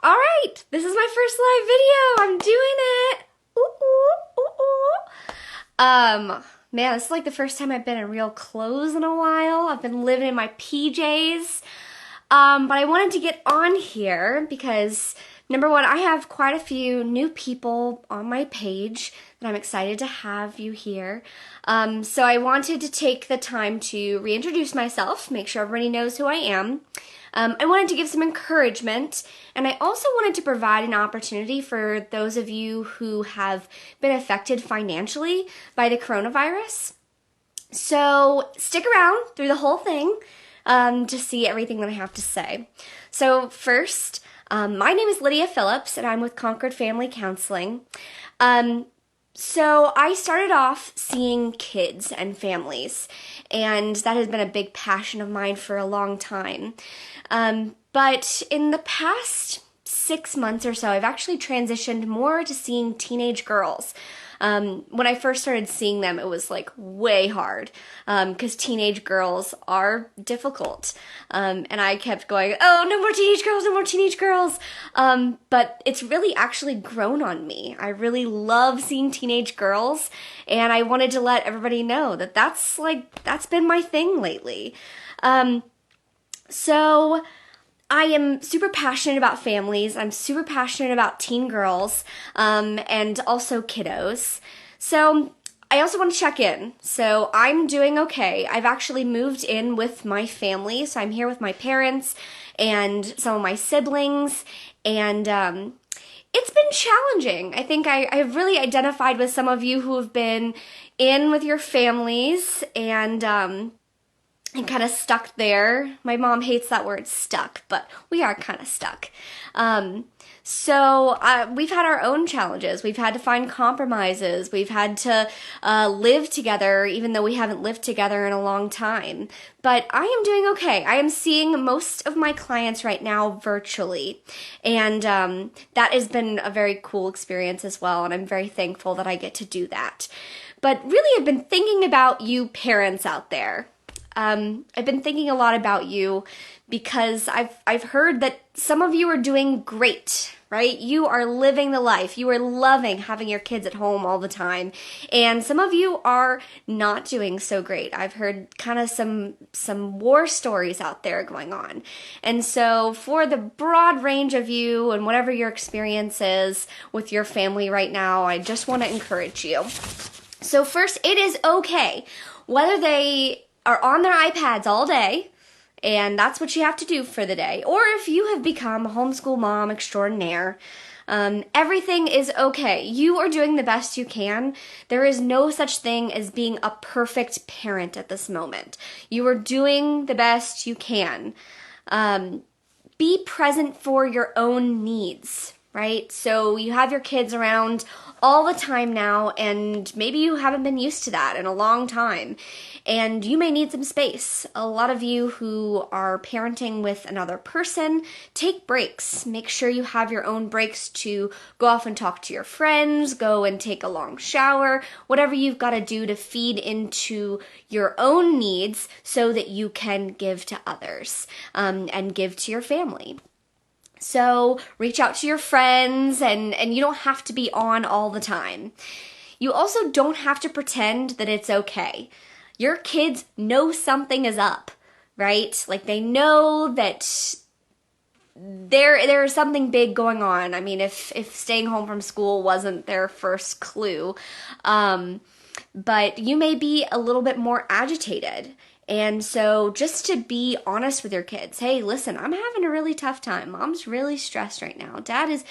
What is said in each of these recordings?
All right, this is my first live video. I'm doing it. Ooh, ooh, ooh, ooh. Man, this is like the first time I've been in real clothes in a while. I've been living in my PJs. But I wanted to get on here because number one, I have quite a few new people on my page that I'm excited to have you here. So I wanted to take the time to reintroduce myself, make sure everybody knows who I am. I wanted to give some encouragement, and I also wanted to provide an opportunity for those of you who have been affected financially by the coronavirus. So stick around through the whole thing to see everything that I have to say. So first, my name is Lydia Phillips, and I'm with Concord Family Counseling. So I started off seeing kids and families, and that has been a big passion of mine for a long time. But in the past 6 months or so, I've actually transitioned more to seeing teenage girls. When I first started seeing them, it was like way hard because teenage girls are difficult. And I kept going, oh, no more teenage girls, no more teenage girls. But it's really actually grown on me. I really love seeing teenage girls, and I wanted to let everybody know that that's been my thing lately. So I am super passionate about families. I'm super passionate about teen girls, and also kiddos. So I also want to check in. So I'm doing okay. I've actually moved in with my family. So I'm here with my parents and some of my siblings, and it's been challenging. I think I've really identified with some of you who have been in with your families and kind of stuck there. My mom hates that word stuck, but we are kind of stuck. So we've had our own challenges. We've had to find compromises. We've had to live together, even though we haven't lived together in a long time. But I am doing okay. I am seeing most of my clients right now virtually. And that has been a very cool experience as well. And I'm very thankful that I get to do that. But really, I've been thinking about you parents out there. I've been thinking a lot about you because I've heard that some of you are doing great, right? You are living the life. You are loving having your kids at home all the time. And some of you are not doing so great. I've heard kind of some war stories out there going on. And so for the broad range of you and whatever your experience is with your family right now, I just want to encourage you. So first, it is okay whether they are on their iPads all day, and that's what you have to do for the day, or if you have become a homeschool mom extraordinaire, everything is okay. You are doing the best you can. There is no such thing as being a perfect parent at this moment. You are doing the best you can. Be present for your own needs, right? So you have your kids around all the time now, and maybe you haven't been used to that in a long time, and you may need some space. A lot of you who are parenting with another person, take breaks. Make sure you have your own breaks to go off and talk to your friends, go and take a long shower, whatever you've got to do to feed into your own needs so that you can give to others, and give to your family. So reach out to your friends, and you don't have to be on all the time. You also don't have to pretend that it's okay. Your kids know something is up, right? Like they know that there is something big going on. I mean, if staying home from school wasn't their first clue, but you may be a little bit more agitated. And so just to be honest with your kids, hey, listen, I'm having a really tough time. Mom's really stressed right now. Dad is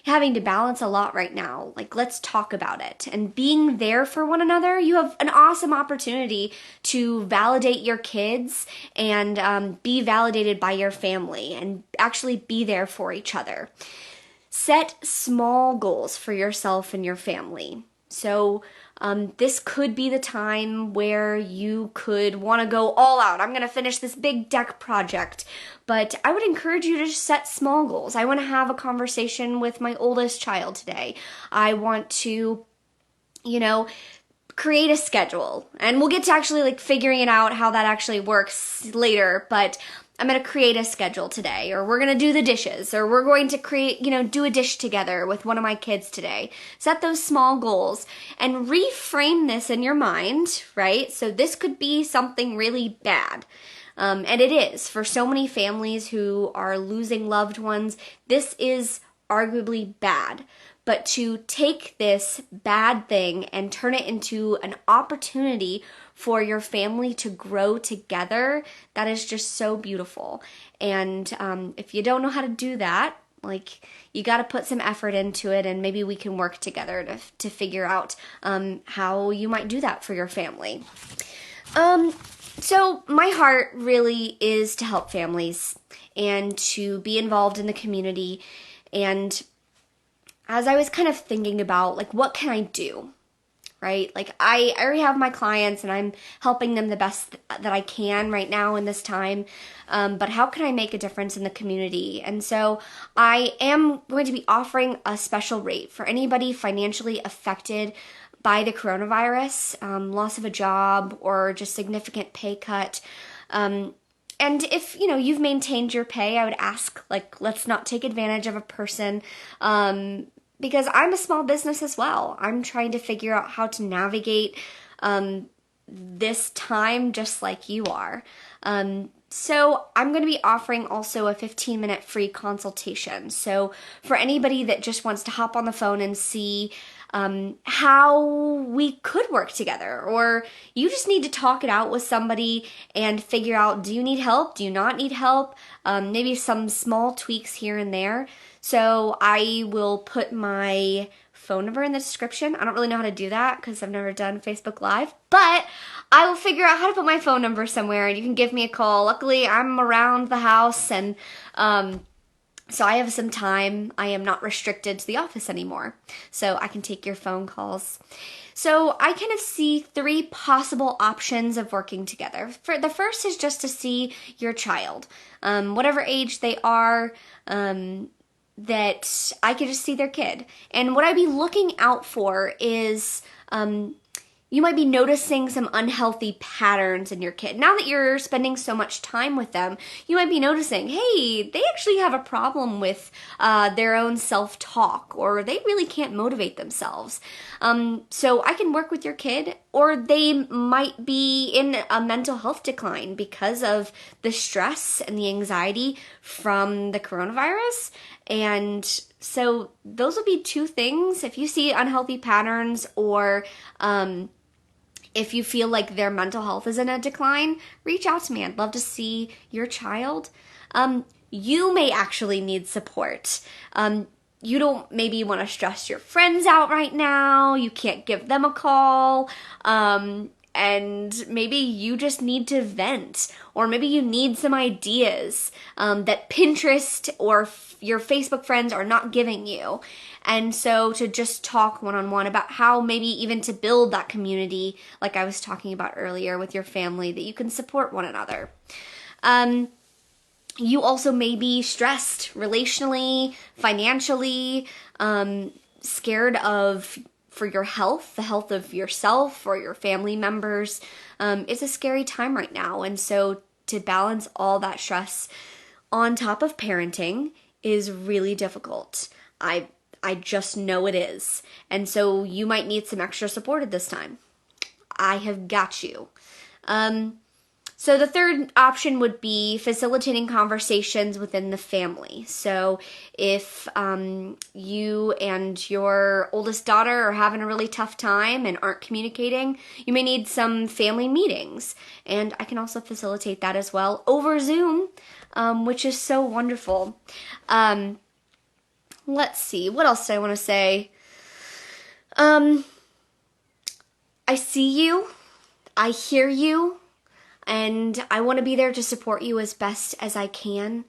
having to balance a lot right now. Like, let's talk about it. And being there for one another, you have an awesome opportunity to validate your kids and be validated by your family and actually be there for each other. Set small goals for yourself and your family. So this could be the time where you could want to go all out. I'm going to finish this big deck project. But I would encourage you to just set small goals. I want to have a conversation with my oldest child today. I want to, create a schedule. And we'll get to actually figuring it out how that actually works later. But I'm going to create a schedule today, or we're going to do the dishes, or we're going to create, do a dish together with one of my kids today. Set those small goals and reframe this in your mind, right? So this could be something really bad. And it is. For so many families who are losing loved ones, this is arguably bad. But to take this bad thing and turn it into an opportunity for your family to grow together, that is just so beautiful. And if you don't know how to do that, you got to put some effort into it, and maybe we can work together to figure out how you might do that for your family. So my heart really is to help families and to be involved in the community. And as I was kind of thinking about, what can I do, right? I already have my clients and I'm helping them the best that I can right now in this time. But how can I make a difference in the community? And so I am going to be offering a special rate for anybody financially affected by the coronavirus, loss of a job, or just significant pay cut. And if, you've maintained your pay, I would ask, let's not take advantage of a person, because I'm a small business as well. I'm trying to figure out how to navigate this time just like you are. So I'm going to be offering also a 15-minute free consultation. So for anybody that just wants to hop on the phone and see how we could work together, or you just need to talk it out with somebody and figure out, do you need help? Do you not need help? Maybe some small tweaks here and there. So I will put my phone number in the description. I don't really know how to do that because I've never done Facebook Live, but I will figure out how to put my phone number somewhere and you can give me a call. Luckily, I'm around the house, and so I have some time. I am not restricted to the office anymore, so I can take your phone calls. So I kind of see 3 possible options of working together. The first is just to see your child, whatever age they are, that I could just see their kid. And what I'd be looking out for is you might be noticing some unhealthy patterns in your kid. Now that you're spending so much time with them, you might be noticing, hey, they actually have a problem with their own self-talk, or they really can't motivate themselves. So I can work with your kid, or they might be in a mental health decline because of the stress and the anxiety from the coronavirus. And so those will be 2 things. If you see unhealthy patterns, or if you feel like their mental health is in a decline, reach out to me. I'd love to see your child. You may actually need support. You don't maybe want to stress your friends out right now. You can't give them a call. And maybe you just need to vent, or maybe you need some ideas that Pinterest or your Facebook friends are not giving you. And so to just talk one-on-one about how maybe even to build that community, like I was talking about earlier with your family, that you can support one another. You also may be stressed relationally, financially, scared for your health, the health of yourself or your family members. It's a scary time right now. And so to balance all that stress on top of parenting is really difficult. I just know it is. And so you might need some extra support at this time. I have got you. So the third option would be facilitating conversations within the family. So if you and your oldest daughter are having a really tough time and aren't communicating, you may need some family meetings. And I can also facilitate that as well over Zoom, which is so wonderful. Let's see, what else do I want to say? I see you, I hear you, and I want to be there to support you as best as I can.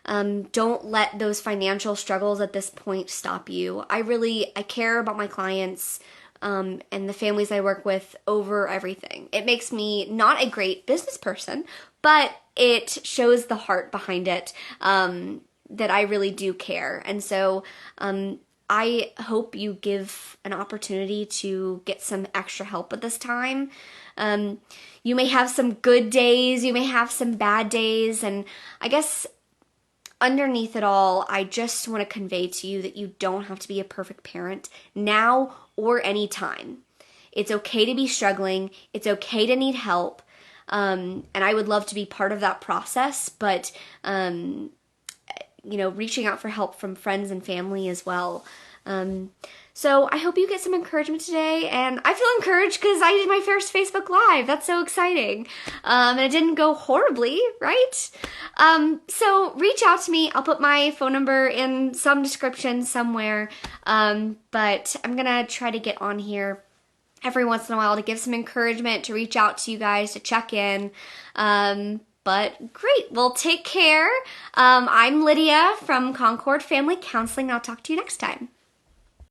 Don't let those financial struggles at this point stop you. I care about my clients and the families I work with over everything. It makes me not a great business person, but it shows the heart behind it, that I really do care. And so I hope you give an opportunity to get some extra help at this time. Um, you may have some good days, you may have some bad days, and I guess underneath it all, I just want to convey to you that you don't have to be a perfect parent now or any time. It's okay to be struggling, it's okay to need help, and I would love to be part of that process, but reaching out for help from friends and family as well. So I hope you get some encouragement today, and I feel encouraged because I did my first Facebook Live. That's so exciting. And it didn't go horribly, right? So reach out to me. I'll put my phone number in some description somewhere. But I'm gonna try to get on here every once in a while to give some encouragement, to reach out to you guys, to check in. But great. Well, take care. I'm Lydia from Concord Family Counseling. I'll talk to you next time.